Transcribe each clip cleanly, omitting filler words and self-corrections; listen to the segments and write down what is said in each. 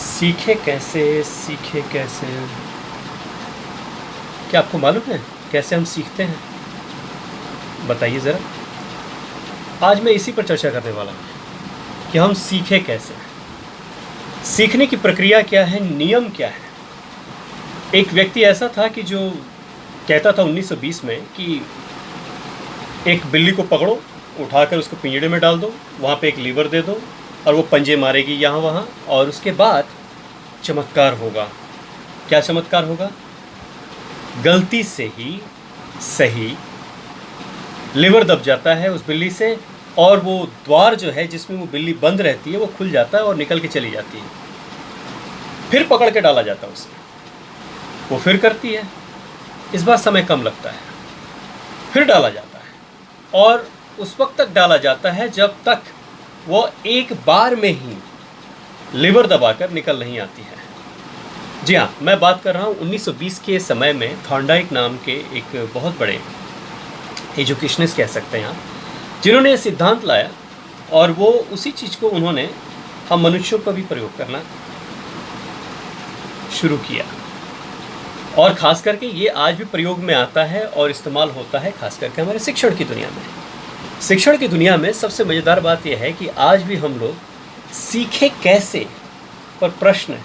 सीखे कैसे, सीखे कैसे? क्या आपको मालूम है कैसे हम सीखते हैं? बताइए ज़रा। आज मैं इसी पर चर्चा करने वाला हूँ कि हम सीखे कैसे, सीखने की प्रक्रिया क्या है, नियम क्या है। एक व्यक्ति ऐसा था कि जो कहता था 1920 में कि एक बिल्ली को पकड़ो, उठाकर उसको पिंजड़े में डाल दो, वहाँ पे एक लीवर दे दो और वो पंजे मारेगी यहाँ वहाँ, और उसके बाद चमत्कार होगा। क्या चमत्कार होगा? गलती से ही सही लीवर दब जाता है उस बिल्ली से, और वो द्वार जो है जिसमें वो बिल्ली बंद रहती है वो खुल जाता है और निकल के चली जाती है। फिर पकड़ के डाला जाता है उसे, वो फिर करती है। इस बार समय कम लगता है, फिर डाला जाता है और उस वक्त तक डाला जाता है जब तक वो एक बार में ही लीवर दबाकर निकल नहीं आती है। जी हाँ, मैं बात कर रहा हूँ 1920 के समय में थॉर्नडाइक नाम के एक बहुत बड़े एजुकेशनिस्ट कह सकते हैं आप, जिन्होंने ये सिद्धांत लाया, और वो उसी चीज़ को उन्होंने हम मनुष्यों पर भी प्रयोग करना शुरू किया। और ख़ास करके ये आज भी प्रयोग में आता है और इस्तेमाल होता है, ख़ास करके हमारे शिक्षण की दुनिया में। शिक्षण की दुनिया में सबसे मज़ेदार बात यह है कि आज भी हम लोग सीखे कैसे पर प्रश्न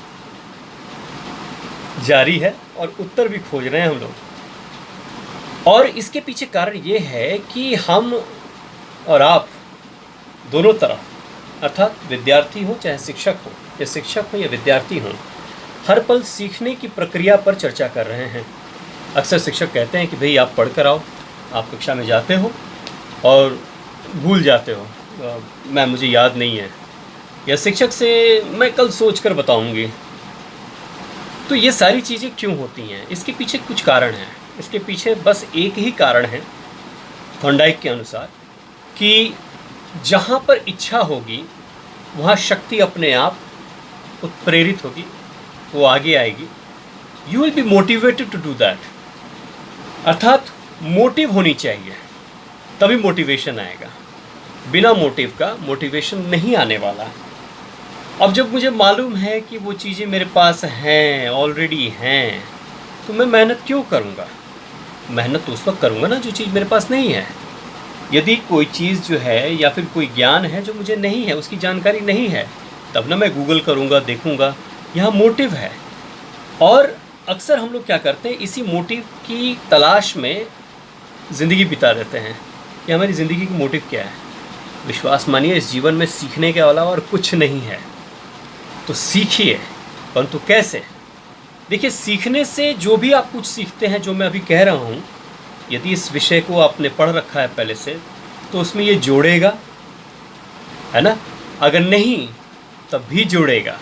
जारी है और उत्तर भी खोज रहे हैं हम लोग। और इसके पीछे कारण ये है कि हम और आप दोनों तरफ, अर्थात विद्यार्थी हो चाहे शिक्षक हो, या शिक्षक हो या विद्यार्थी हो, हर पल सीखने की प्रक्रिया पर चर्चा कर रहे हैं। अक्सर शिक्षक कहते हैं कि भाई आप पढ़ कर आओ, आप कक्षा में जाते हो और भूल जाते हो, मैम मुझे याद नहीं है, या शिक्षक से मैं कल सोच कर बताऊँगी। तो ये सारी चीज़ें क्यों होती हैं? इसके पीछे कुछ कारण हैं। इसके पीछे बस एक ही कारण है थॉर्नडाइक के अनुसार, कि जहाँ पर इच्छा होगी वहाँ शक्ति अपने आप उत्प्रेरित होगी, वो आगे आएगी। You will be motivated to do that. अर्थात मोटिव होनी चाहिए, तभी मोटिवेशन आएगा। बिना मोटिव का मोटिवेशन नहीं आने वाला। अब जब मुझे मालूम है कि वो चीज़ें मेरे पास हैं, ऑलरेडी हैं, तो मैं मेहनत क्यों करूँगा? मेहनत तो उस वक्त करूँगा ना जो चीज़ मेरे पास नहीं है। यदि कोई चीज़ जो है या फिर कोई ज्ञान है जो मुझे नहीं है, उसकी जानकारी नहीं है, तब ना मैं गूगल करूँगा, देखूँगा। यहाँ मोटिव है। और अक्सर हम लोग क्या करते हैं, इसी मोटिव की तलाश में ज़िंदगी बिता देते हैं कि हमारी ज़िंदगी की मोटिव क्या है। विश्वास मानिए, इस जीवन में सीखने के अलावा और कुछ नहीं है। तो सीखिए, परंतु कैसे? देखिए, सीखने से जो भी आप कुछ सीखते हैं, जो मैं अभी कह रहा हूँ, यदि इस विषय को आपने पढ़ रखा है पहले से, तो उसमें ये जोड़ेगा, है ना? अगर नहीं तब भी जोड़ेगा।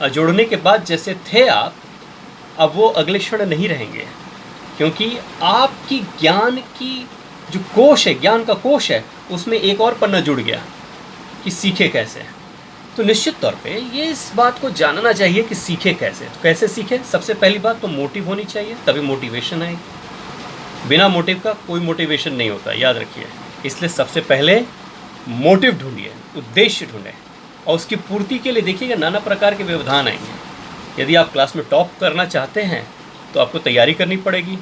और जोड़ने के बाद जैसे थे आप, अब वो अगले क्षण नहीं रहेंगे, क्योंकि आपकी ज्ञान की जो कोश है, ज्ञान का कोश है, उसमें एक और पन्ना जुड़ गया कि सीखे कैसे। तो निश्चित तौर पे ये इस बात को जानना चाहिए कि सीखे कैसे। तो कैसे सीखे? सबसे पहली बात तो मोटिव होनी चाहिए, तभी मोटिवेशन आएगी। बिना मोटिव का कोई मोटिवेशन नहीं होता, याद रखिए। इसलिए सबसे पहले मोटिव ढूंढिए, उद्देश्य ढूंढें, और उसकी पूर्ति के लिए देखिएगा नाना प्रकार के व्यवधान आएंगे। यदि आप क्लास में टॉप करना चाहते हैं तो आपको तैयारी करनी पड़ेगी।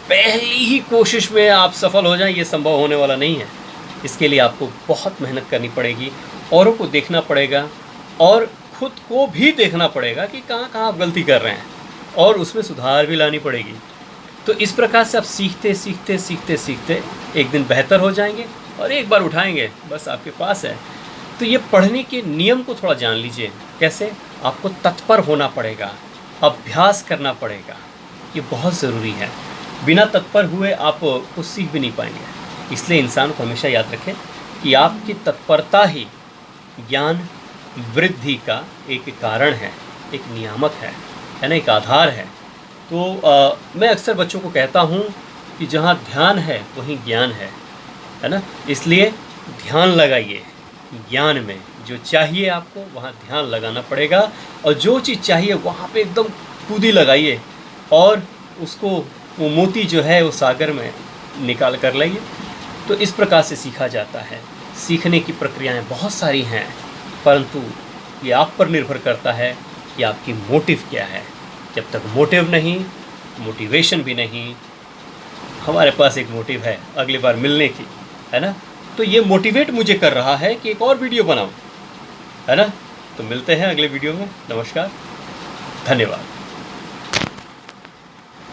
पहली ही कोशिश में आप सफल हो जाएं, ये संभव होने वाला नहीं है। इसके लिए आपको बहुत मेहनत करनी पड़ेगी, औरों को देखना पड़ेगा और खुद को भी देखना पड़ेगा कि कहाँ कहाँ आप गलती कर रहे हैं, और उसमें सुधार भी लानी पड़ेगी। तो इस प्रकार से आप सीखते सीखते सीखते सीखते एक दिन बेहतर हो जाएंगे, और एक बार उठाएंगे बस आपके पास है। तो ये पढ़ने के नियम को थोड़ा जान लीजिए। कैसे? आपको तत्पर होना पड़ेगा, अभ्यास करना पड़ेगा, ये बहुत ज़रूरी है। बिना तत्पर हुए आप कुछ सीख भी नहीं पाएंगे। इसलिए इंसान को हमेशा याद रखें कि आपकी तत्परता ही ज्ञान वृद्धि का एक कारण है, एक नियामक है ना, एक आधार है। तो मैं अक्सर बच्चों को कहता हूँ कि जहाँ ध्यान है वहीं ज्ञान है ना। इसलिए ध्यान लगाइए ज्ञान में। जो चाहिए आपको वहाँ ध्यान लगाना पड़ेगा, और जो चीज़ चाहिए वहाँ पे एकदम कूदी लगाइए, और उसको वो मोती जो है वो सागर में निकाल कर लाइए। तो इस प्रकार से सीखा जाता है। सीखने की प्रक्रियाएं बहुत सारी हैं, परंतु ये आप पर निर्भर करता है कि आपकी मोटिव क्या है। जब तक मोटिव नहीं, मोटिवेशन भी नहीं, हमारे पास एक मोटिव है अगली बार मिलने की, है ना, तो ये मोटिवेट मुझे कर रहा है कि एक और वीडियो बनाऊं, है ना। तो मिलते हैं अगले वीडियो में। नमस्कार, धन्यवाद।